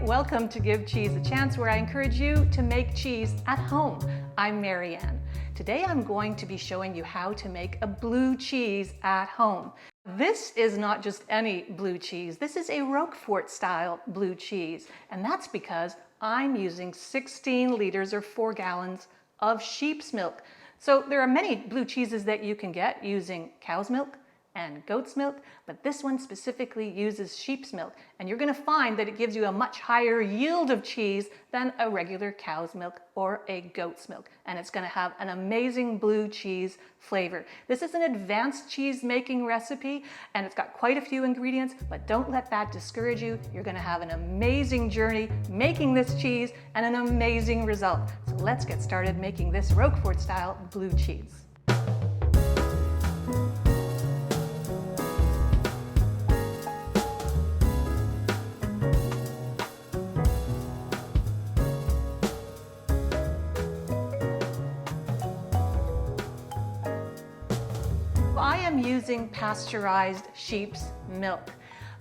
Welcome to Give Cheese a Chance, where I encourage you to make cheese at home. I'm Marianne. Today I'm going to be showing you how to make a blue cheese at home. This is not just any blue cheese. This is a Roquefort-style blue cheese, and that's because I'm using 16 liters or 4 gallons of sheep's milk. So there are many blue cheeses that you can get using cow's milk and goat's milk, but this one specifically uses sheep's milk, and you're going to find that it gives you a much higher yield of cheese than a regular cow's milk or a goat's milk, and it's going to have an amazing blue cheese flavor. This is an advanced cheese making recipe, and it's got quite a few ingredients, but don't let that discourage you. You're going to have an amazing journey making this cheese and an amazing result. So let's get started making this Roquefort style blue cheese. I am using pasteurized sheep's milk,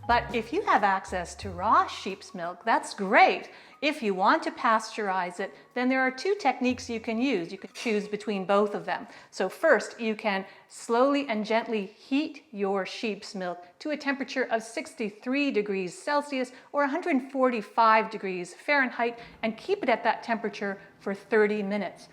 but if you have access to raw sheep's milk, that's great. If you want to pasteurize it, then there are two techniques you can use. You can choose between both of them. So first, you can slowly and gently heat your sheep's milk to a temperature of 63 degrees Celsius or 145 degrees Fahrenheit and keep it at that temperature for 30 minutes.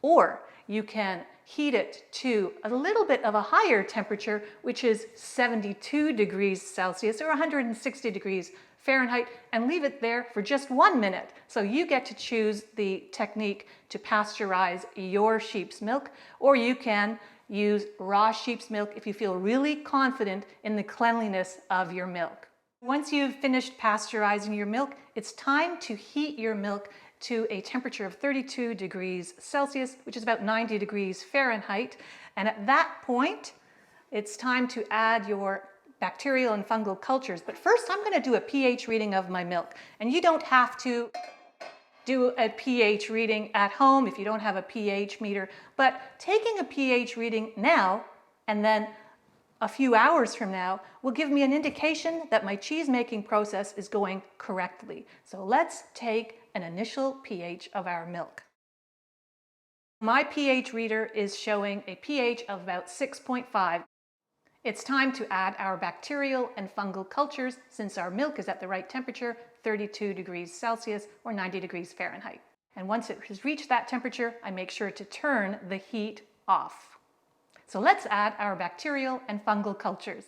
Or you can heat it to a little bit of a higher temperature, which is 72 degrees Celsius or 160 degrees Fahrenheit, and leave it there for just 1 minute. So you get to choose the technique to pasteurize your sheep's milk, or you can use raw sheep's milk if you feel really confident in the cleanliness of your milk. Once you've finished pasteurizing your milk, it's time to heat your milk to a temperature of 32 degrees Celsius, which is about 90 degrees Fahrenheit. And at that point, it's time to add your bacterial and fungal cultures. But first, I'm going to do a pH reading of my milk. And you don't have to do a pH reading at home if you don't have a pH meter. But taking a pH reading now and then a few hours from now will give me an indication that my cheese making process is going correctly. So let's take an initial pH of our milk. My pH reader is showing a pH of about 6.5. It's time to add our bacterial and fungal cultures since our milk is at the right temperature, 32 degrees Celsius or 90 degrees Fahrenheit. And once it has reached that temperature, I make sure to turn the heat off. So let's add our bacterial and fungal cultures.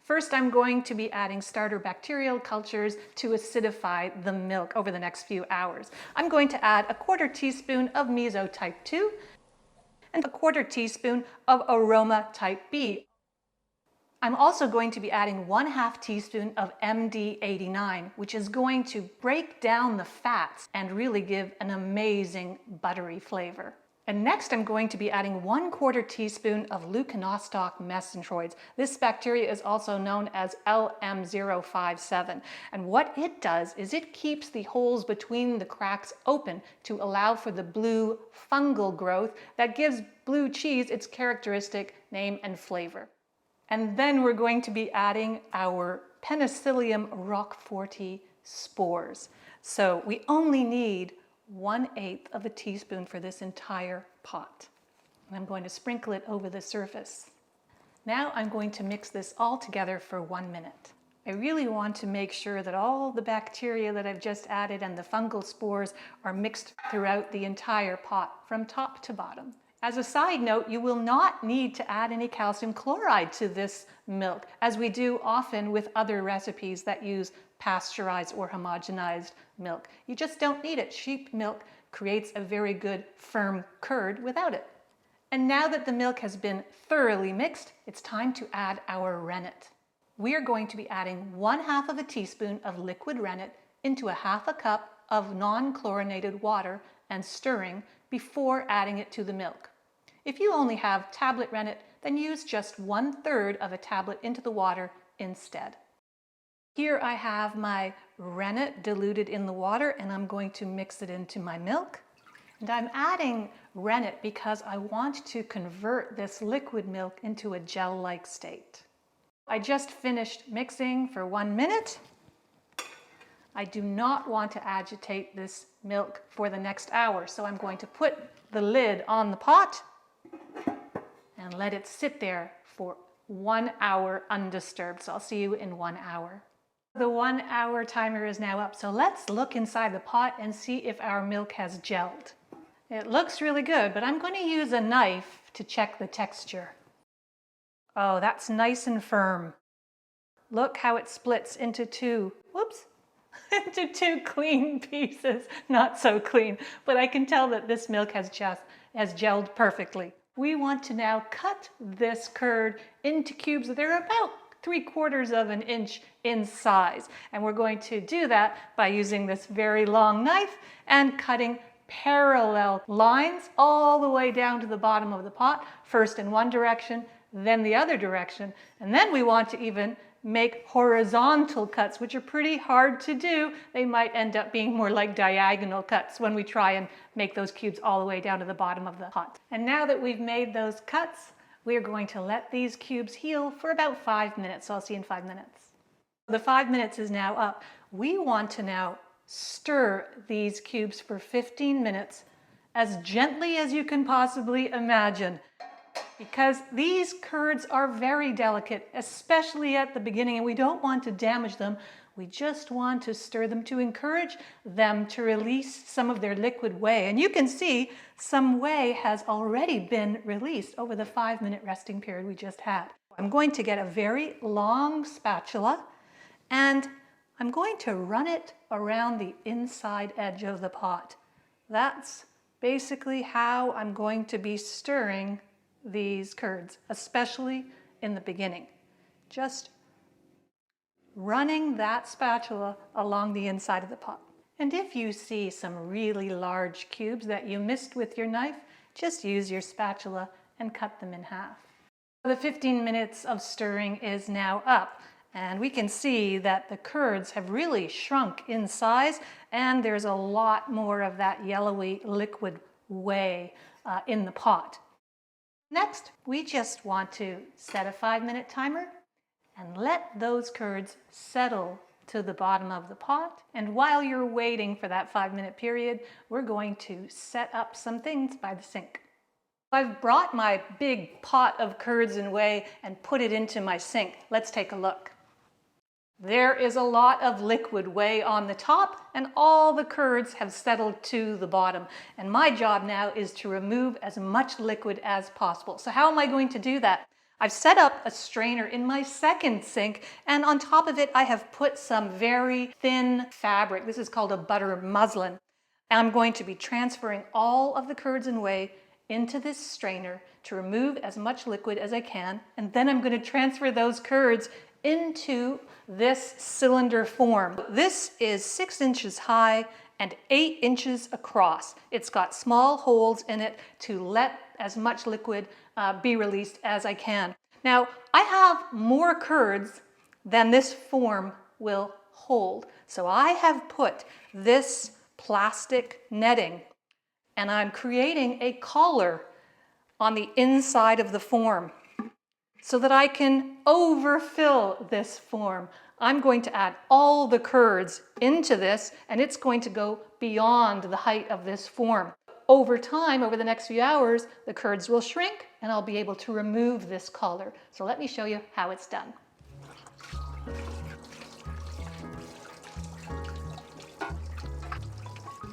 First, I'm going to be adding starter bacterial cultures to acidify the milk over the next few hours. I'm going to add a 1/4 teaspoon of Meso type 2 and a 1/4 teaspoon of aroma type B. I'm also going to be adding 1/2 teaspoon of MD89, which is going to break down the fats and really give an amazing buttery flavor. And next I'm going to be adding 1/4 teaspoon of leuconostoc mesenteroids. This bacteria is also known as LM057. And what it does is it keeps the holes between the cracks open to allow for the blue fungal growth that gives blue cheese its characteristic name and flavor. And then we're going to be adding our penicillium roqueforti spores. So we only need 1/8 of a teaspoon for this entire pot. And I'm going to sprinkle it over the surface. Now I'm going to mix this all together for 1 minute. I really want to make sure that all the bacteria that I've just added and the fungal spores are mixed throughout the entire pot from top to bottom. As a side note, you will not need to add any calcium chloride to this milk, as we do often with other recipes that use pasteurized or homogenized milk. You just don't need it. Sheep milk creates a very good firm curd without it. And now that the milk has been thoroughly mixed, it's time to add our rennet. We are going to be adding 1/2 of a teaspoon of liquid rennet into a 1/2 cup of non-chlorinated water and stirring before adding it to the milk. If you only have tablet rennet, then use just 1/3 of a tablet into the water instead. Here I have my rennet diluted in the water, and I'm going to mix it into my milk. And I'm adding rennet because I want to convert this liquid milk into a gel-like state. I just finished mixing for 1 minute. I do not want to agitate this milk for the next hour, so I'm going to put the lid on the pot and let it sit there for 1 hour undisturbed. So I'll see you in 1 hour. The 1 hour timer is now up, so let's look inside the pot and see if our milk has gelled. It looks really good, but I'm going to use a knife to check the texture. Oh, that's nice and firm. Look how it splits into into two clean pieces. Not so clean, but I can tell that this milk has gelled perfectly. We want to now cut this curd into cubes that are about 3/4 of an inch in size. And we're going to do that by using this very long knife and cutting parallel lines all the way down to the bottom of the pot, first in one direction, then the other direction. And then we want to even make horizontal cuts, which are pretty hard to do. They might end up being more like diagonal cuts when we try and make those cubes all the way down to the bottom of the pot. And now that we've made those cuts, we're going to let these cubes heal for about 5 minutes. So I'll see you in 5 minutes. The 5 minutes is now up. We want to now stir these cubes for 15 minutes as gently as you can possibly imagine, because these curds are very delicate, especially at the beginning, and we don't want to damage them. We just want to stir them to encourage them to release some of their liquid whey. And you can see some whey has already been released over the 5-minute resting period we just had. I'm going to get a very long spatula and I'm going to run it around the inside edge of the pot. That's basically how I'm going to be stirring these curds, especially in the beginning. Just running that spatula along the inside of the pot. And if you see some really large cubes that you missed with your knife, just use your spatula and cut them in half. The 15 minutes of stirring is now up, and we can see that the curds have really shrunk in size, and there's a lot more of that yellowy liquid whey in the pot. Next, we just want to set a 5-minute timer and let those curds settle to the bottom of the pot. And while you're waiting for that 5-minute period, we're going to set up some things by the sink. I've brought my big pot of curds and whey and put it into my sink. Let's take a look. There is a lot of liquid whey on the top, and all the curds have settled to the bottom. And my job now is to remove as much liquid as possible. So how am I going to do that? I've set up a strainer in my second sink, and on top of it I have put some very thin fabric. This is called a butter muslin. And I'm going to be transferring all of the curds and whey into this strainer to remove as much liquid as I can, and then I'm going to transfer those curds into this cylinder form. This is 6 inches high and 8 inches across. It's got small holes in it to let as much liquid be released as I can. Now, I have more curds than this form will hold. So I have put this plastic netting, and I'm creating a collar on the inside of the form so that I can overfill this form. I'm going to add all the curds into this, and it's going to go beyond the height of this form. Over time, over the next few hours, the curds will shrink and I'll be able to remove this collar. So let me show you how it's done.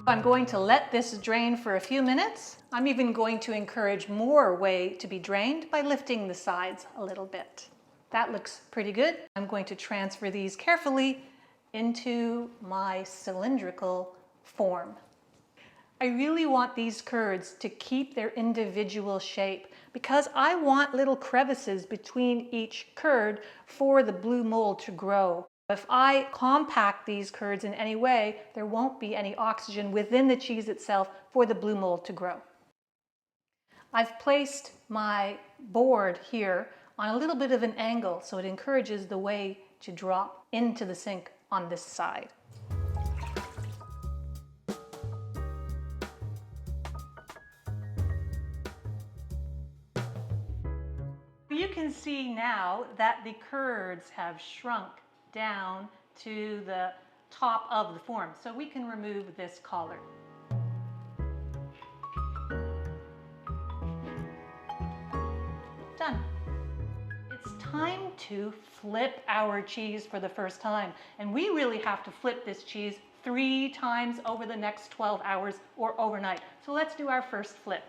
I'm going to let this drain for a few minutes. I'm even going to encourage more whey to be drained by lifting the sides a little bit. That looks pretty good. I'm going to transfer these carefully into my cylindrical form. I really want these curds to keep their individual shape because I want little crevices between each curd for the blue mold to grow. If I compact these curds in any way, there won't be any oxygen within the cheese itself for the blue mold to grow. I've placed my board here on a little bit of an angle so it encourages the whey to drop into the sink on this side. You can see now that the curds have shrunk down to the top of the form. So we can remove this collar. Done. It's time to flip our cheese for the first time. And we really have to flip this cheese 3 times over the next 12 hours or overnight. So let's do our first flip.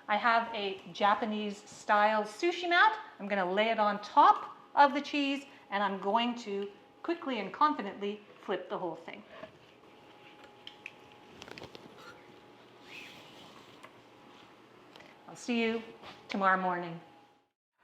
I have a Japanese style sushi mat. I'm going to lay it on top of the cheese and I'm going to quickly and confidently flip the whole thing. I'll see you tomorrow morning.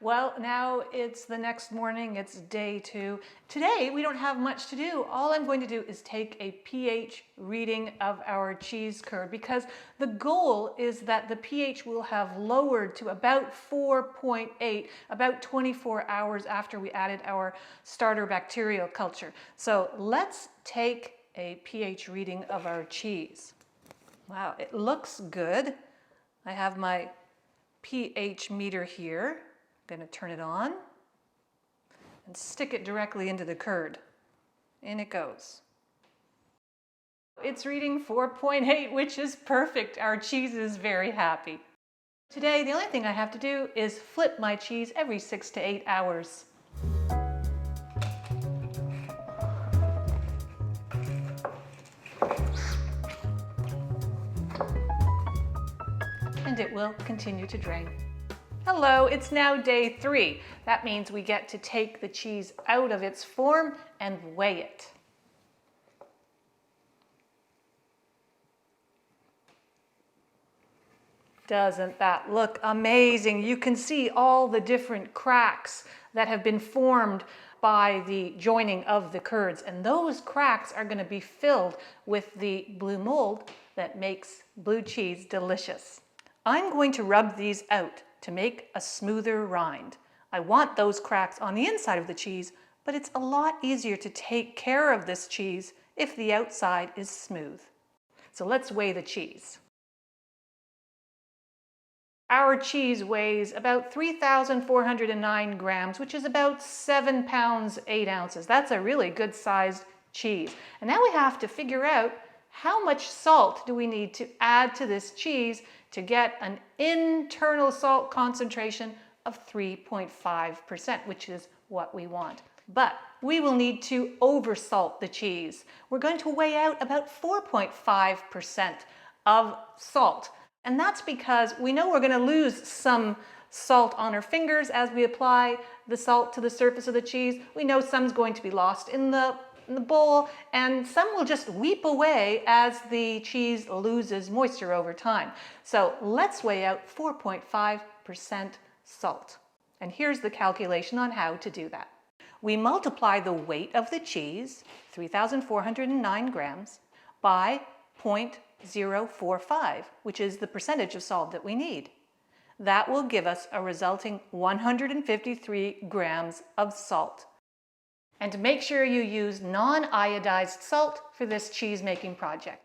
Well, now it's the next morning, it's day 2. Today, we don't have much to do. All I'm going to do is take a pH reading of our cheese curd because the goal is that the pH will have lowered to about 4.8, about 24 hours after we added our starter bacterial culture. So let's take a pH reading of our cheese. Wow, it looks good. I have my pH meter here. I'm going to turn it on and stick it directly into the curd. In it goes. It's reading 4.8, which is perfect. Our cheese is very happy. Today, the only thing I have to do is flip my cheese every 6 to 8 hours. And it will continue to drain. Hello, it's now day 3. That means we get to take the cheese out of its form and weigh it. Doesn't that look amazing? You can see all the different cracks that have been formed by the joining of the curds, and those cracks are going to be filled with the blue mold that makes blue cheese delicious. I'm going to rub these out to make a smoother rind. I want those cracks on the inside of the cheese, but it's a lot easier to take care of this cheese if the outside is smooth. So let's weigh the cheese. Our cheese weighs about 3,409 grams, which is about 7 pounds, 8 ounces. That's a really good sized cheese. And now we have to figure out how much salt do we need to add to this cheese to get an internal salt concentration of 3.5%, which is what we want. But we will need to oversalt the cheese. We're going to weigh out about 4.5% of salt. And that's because we know we're going to lose some salt on our fingers as we apply the salt to the surface of the cheese. We know some's going to be lost in the bowl, and some will just weep away as the cheese loses moisture over time. So let's weigh out 4.5% salt. And here's the calculation on how to do that. We multiply the weight of the cheese, 3,409 grams, by 0.045, which is the percentage of salt that we need. That will give us a resulting 153 grams of salt. And make sure you use non-iodized salt for this cheese making project.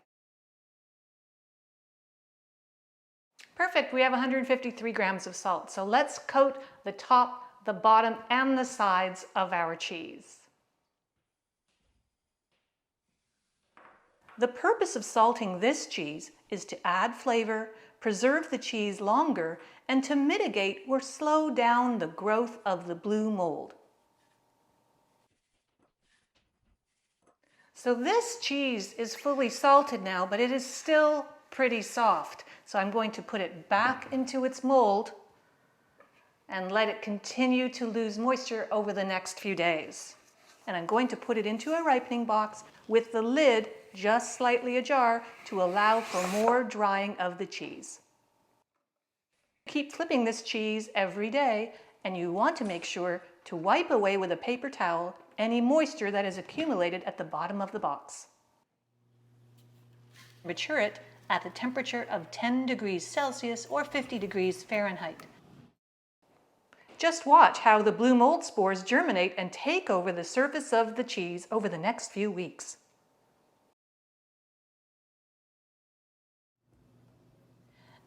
Perfect, we have 153 grams of salt. So let's coat the top, the bottom, and the sides of our cheese. The purpose of salting this cheese is to add flavor, preserve the cheese longer, and to mitigate or slow down the growth of the blue mold. So this cheese is fully salted now, but it is still pretty soft. So I'm going to put it back into its mold and let it continue to lose moisture over the next few days. And I'm going to put it into a ripening box with the lid just slightly ajar to allow for more drying of the cheese. Keep flipping this cheese every day, and you want to make sure to wipe away with a paper towel any moisture that is accumulated at the bottom of the box. Mature it at the temperature of 10 degrees Celsius or 50 degrees Fahrenheit. Just watch how the blue mold spores germinate and take over the surface of the cheese over the next few weeks.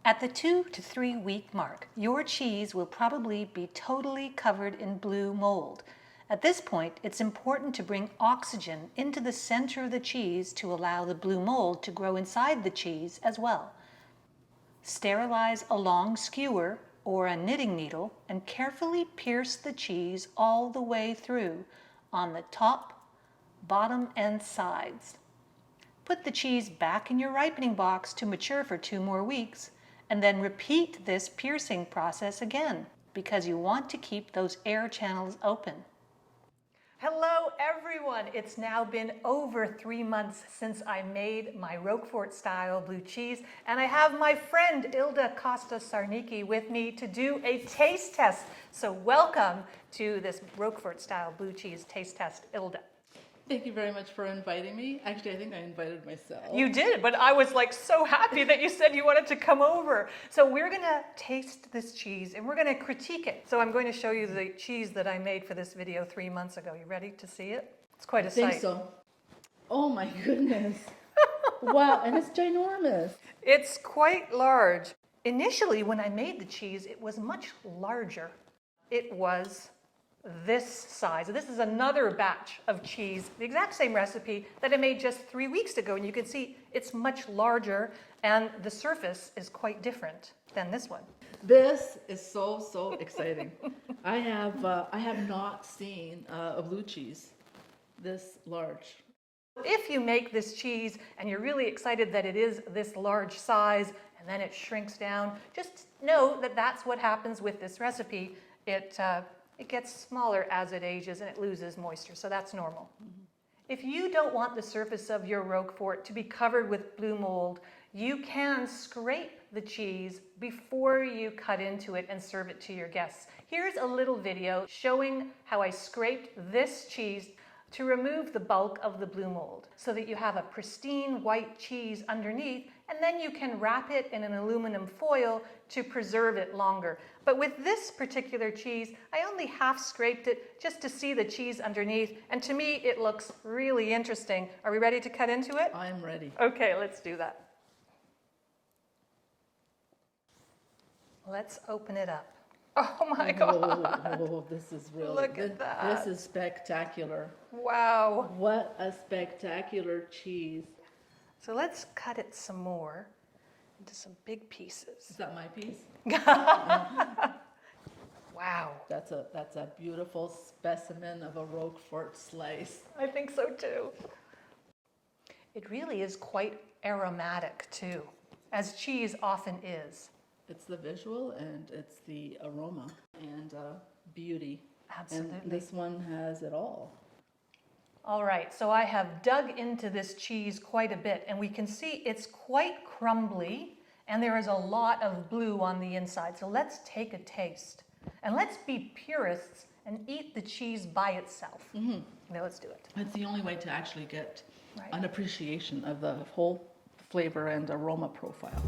At the 2 to 3 week mark, your cheese will probably be totally covered in blue mold. At this point, it's important to bring oxygen into the center of the cheese to allow the blue mold to grow inside the cheese as well. Sterilize a long skewer or a knitting needle and carefully pierce the cheese all the way through on the top, bottom, and sides. Put the cheese back in your ripening box to mature for 2 more weeks, and then repeat this piercing process again because you want to keep those air channels open. Hello everyone! It's now been over 3 months since I made my Roquefort-style blue cheese, and I have my friend Ilda Costa Sarnicki with me to do a taste test. So welcome to this Roquefort-style blue cheese taste test, Ilda. Thank you very much for inviting me. Actually, I think I invited myself. You did, but I was like so happy that you said you wanted to come over. So we're gonna taste this cheese and we're gonna critique it. So I'm going to show you the cheese that I made for this video 3 months ago. You ready to see it? It's quite a sight. I think so. Oh my goodness. Wow, and it's ginormous. It's quite large. Initially, when I made the cheese, it was much larger. It was this size. This is another batch of cheese, the exact same recipe that I made just 3 weeks ago. And you can see it's much larger and the surface is quite different than this one. This is so exciting. I have not seen a blue cheese this large. If you make this cheese and you're really excited that it is this large size and then it shrinks down, just know that that's what happens with this recipe. It gets smaller as it ages and it loses moisture, so that's normal. Mm-hmm. If you don't want the surface of your Roquefort to be covered with blue mold, you can scrape the cheese before you cut into it and serve it to your guests. Here's a little video showing how I scraped this cheese to remove the bulk of the blue mold so that you have a pristine white cheese underneath, and then you can wrap it in an aluminum foil to preserve it longer. But with this particular cheese, I only half scraped it just to see the cheese underneath, and to me it looks really interesting. Are we ready to cut into it? I'm ready. Okay, let's do that. Let's open it up. Oh my God. Oh, this is really Look at that. This is spectacular. Wow. What a spectacular cheese. So let's cut it some more into some big pieces. Is that my piece? Wow. That's a beautiful specimen of a Roquefort slice. I think so too. It really is quite aromatic too, as cheese often is. It's the visual and it's the aroma and beauty. Absolutely. And this one has it all. All right, so I have dug into this cheese quite a bit, and we can see it's quite crumbly and there is a lot of blue on the inside. So let's take a taste and let's be purists and eat the cheese by itself. Mm-hmm. Now let's do it. It's the only way to actually get an appreciation of the whole flavor and aroma profile.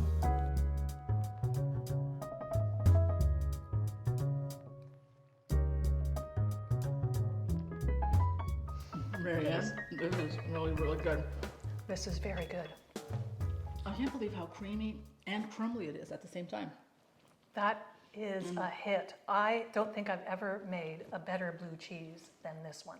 Marianne, this is really good. This is very good. I can't believe how creamy and crumbly it is at the same time. That is a hit. I don't think I've ever made a better blue cheese than this one.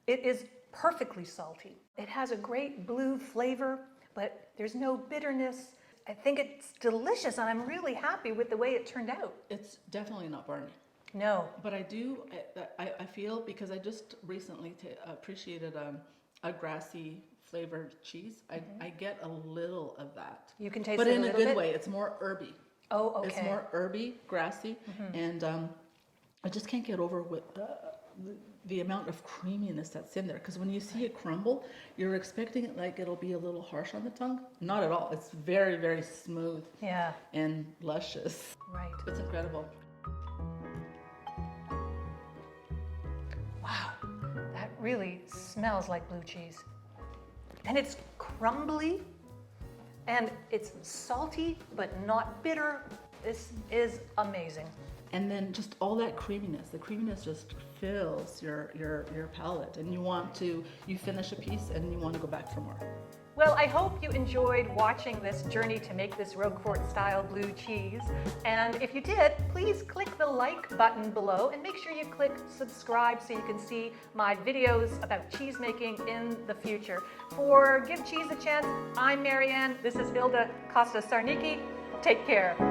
It is perfectly salty. It has a great blue flavor, but there's no bitterness. I think it's delicious, and I'm really happy with the way it turned out. It's definitely not Barney. No. But I feel, because I just recently appreciated a grassy flavored cheese, I get a little of that. You can taste but it in a a little good bit? way. It's more herby. Oh, okay. It's more herby, grassy, and I just can't get over with the amount of creaminess that's in there. Because when you see it crumble, you're expecting it like it'll be a little harsh on the tongue. Not at all. It's very smooth. Yeah. And luscious. Right. It's incredible. Wow, that really smells like blue cheese. And it's crumbly, and it's salty, but not bitter. This is amazing. And then just all that creaminess, the creaminess just fills your palate, and you finish a piece and you want to go back for more. Well, I hope you enjoyed watching this journey to make this Roquefort-style blue cheese. And if you did, please click the like button below and make sure you click subscribe so you can see my videos about cheese making in the future. For Give Cheese a Chance, I'm Marianne. This is Ilda Costa Sarnicki. Take care.